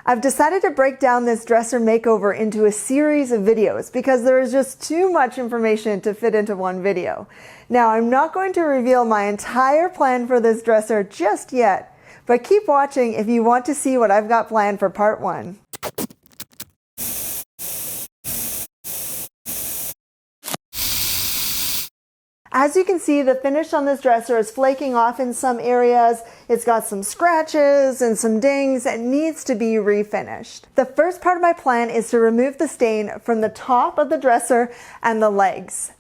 I've decided to break down this dresser makeover into a series of videos because there is just too much information to fit into one video. Now, I'm not going to reveal my entire plan for this dresser just yet, but keep watching if you want to see what I've got planned for part 1. As you can see, the finish on this dresser is flaking off in some areas. It's got some scratches and some dings and needs to be refinished. The first part of my plan is to remove the stain from the top of the dresser and the legs.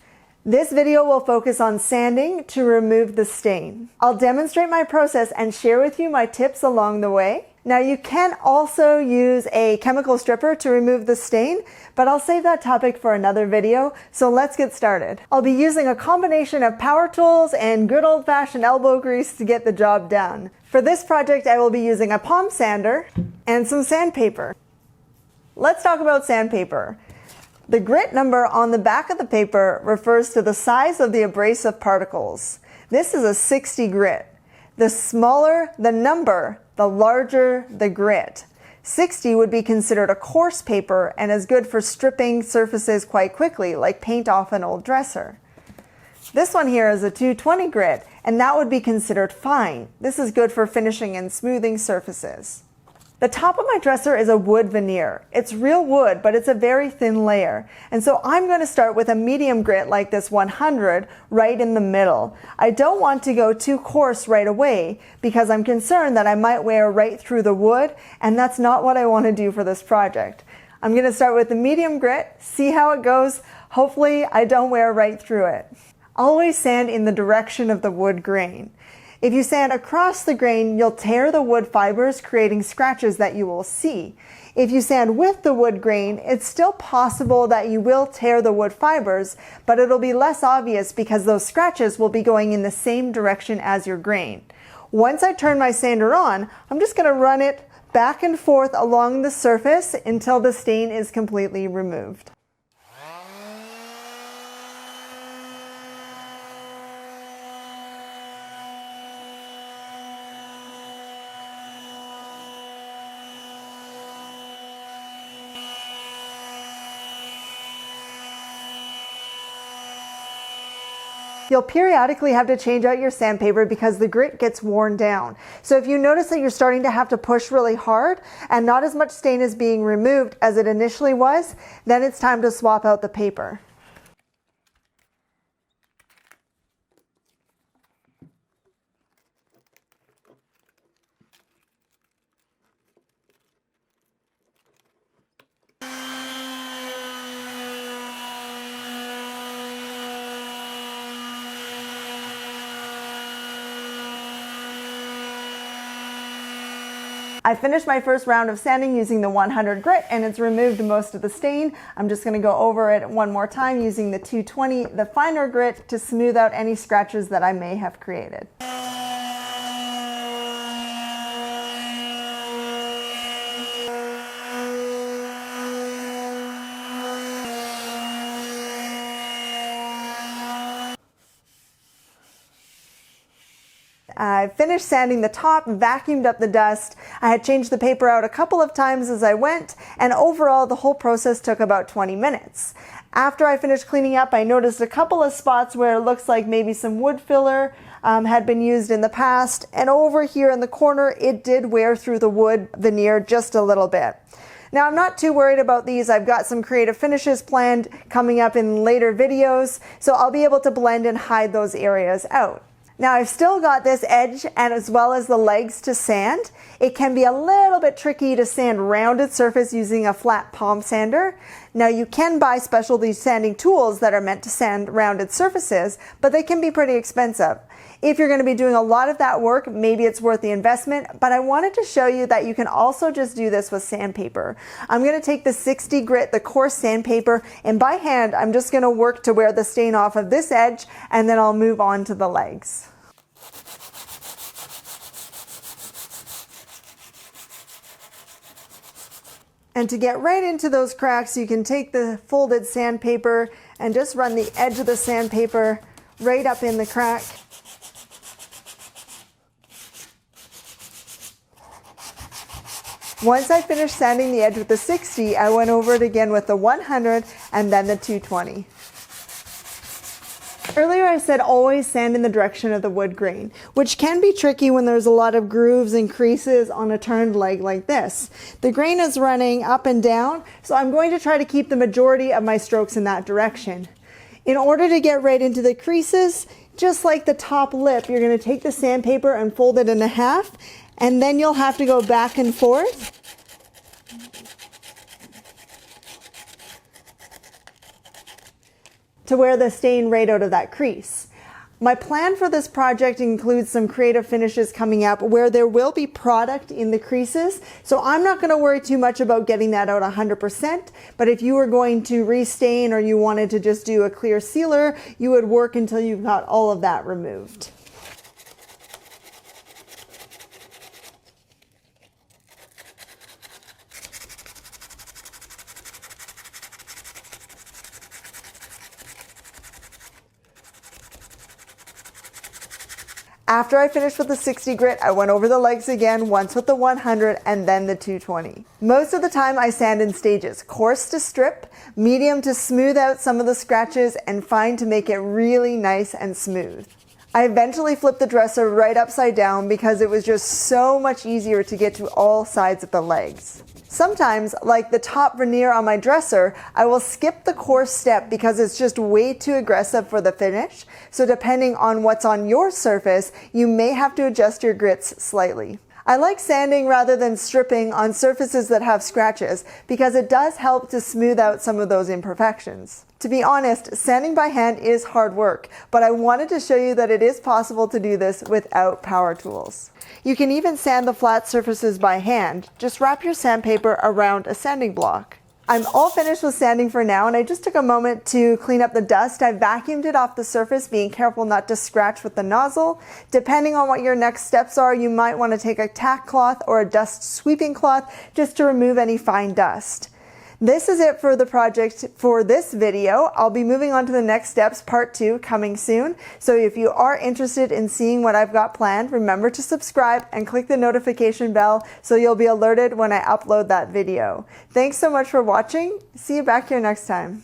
This video will focus on sanding to remove the stain. I'll demonstrate my process and share with you my tips along the way. Now, you can also use a chemical stripper to remove the stain, but I'll save that topic for another video, so let's get started. I'll be using a combination of power tools and good old-fashioned elbow grease to get the job done. For this project, I will be using a palm sander and some sandpaper. Let's talk about sandpaper. The grit number on the back of the paper refers to the size of the abrasive particles. This is a 60 grit. The smaller the number, the larger the grit. 60 would be considered a coarse paper and is good for stripping surfaces quite quickly, like paint off an old dresser. This one here is a 220 grit, and that would be considered fine. This is good for finishing and smoothing surfaces. The top of my dresser is a wood veneer. It's real wood, but it's a very thin layer. And so I'm going to start with a medium grit like this 100 right in the middle. I don't want to go too coarse right away because I'm concerned that I might wear right through the wood, and that's not what I want to do for this project. I'm going to start with the medium grit, see how it goes. Hopefully I don't wear right through it. Always sand in the direction of the wood grain. If you sand across the grain, you'll tear the wood fibers, creating scratches that you will see. If you sand with the wood grain, it's still possible that you will tear the wood fibers, but it'll be less obvious because those scratches will be going in the same direction as your grain. Once I turn my sander on, I'm just going to run it back and forth along the surface until the stain is completely removed. You'll periodically have to change out your sandpaper because the grit gets worn down. So if you notice that you're starting to have to push really hard and not as much stain is being removed as it initially was, then it's time to swap out the paper. I finished my first round of sanding using the 100 grit and it's removed most of the stain. I'm just going to go over it one more time using the 220, the finer grit, to smooth out any scratches that I may have created. I finished sanding the top, vacuumed up the dust. I had changed the paper out a couple of times as I went, and overall the whole process took about 20 minutes. After I finished cleaning up, I noticed a couple of spots where it looks like maybe some wood filler had been used in the past, and over here in the corner it did wear through the wood veneer just a little bit. Now, I'm not too worried about these. I've got some creative finishes planned coming up in later videos, so I'll be able to blend and hide those areas out. Now, I've still got this edge and as well as the legs to sand. It can be a little bit tricky to sand rounded surface using a flat palm sander. Now, you can buy specialty sanding tools that are meant to sand rounded surfaces, but they can be pretty expensive. If you're going to be doing a lot of that work, maybe it's worth the investment, but I wanted to show you that you can also just do this with sandpaper. I'm going to take the 60 grit, the coarse sandpaper, and by hand, I'm just going to work to wear the stain off of this edge, and then I'll move on to the legs. And to get right into those cracks, you can take the folded sandpaper and just run the edge of the sandpaper right up in the crack. Once I finished sanding the edge with the 60, I went over it again with the 100 and then the 220. Earlier I said always sand in the direction of the wood grain, which can be tricky when there's a lot of grooves and creases on a turned leg like this. The grain is running up and down, so I'm going to try to keep the majority of my strokes in that direction. In order to get right into the creases, just like the top lip, you're going to take the sandpaper and fold it in half, and then you'll have to go back and forth. To wear the stain right out of that crease. My plan for this project includes some creative finishes coming up where there will be product in the creases, so I'm not going to worry too much about getting that out 100%, but if you were going to restain or you wanted to just do a clear sealer, you would work until you've got all of that removed. After I finished with the 60 grit, I went over the legs again, once with the 100 and then the 220. Most of the time I sand in stages, coarse to strip, medium to smooth out some of the scratches, and fine to make it really nice and smooth. I eventually flipped the dresser right upside down because it was just so much easier to get to all sides of the legs. Sometimes, like the top veneer on my dresser, I will skip the coarse step because it's just way too aggressive for the finish. So depending on what's on your surface, you may have to adjust your grits slightly. I like sanding rather than stripping on surfaces that have scratches because it does help to smooth out some of those imperfections. To be honest, sanding by hand is hard work, but I wanted to show you that it is possible to do this without power tools. You can even sand the flat surfaces by hand. Just wrap your sandpaper around a sanding block. I'm all finished with sanding for now, and I just took a moment to clean up the dust. I vacuumed it off the surface, being careful not to scratch with the nozzle. Depending on what your next steps are, you might want to take a tack cloth or a dust sweeping cloth just to remove any fine dust. This is it for the project for this video. I'll be moving on to the next steps, part 2, coming soon. So if you are interested in seeing what I've got planned, remember to subscribe and click the notification bell so you'll be alerted when I upload that video. Thanks so much for watching. See you back here next time.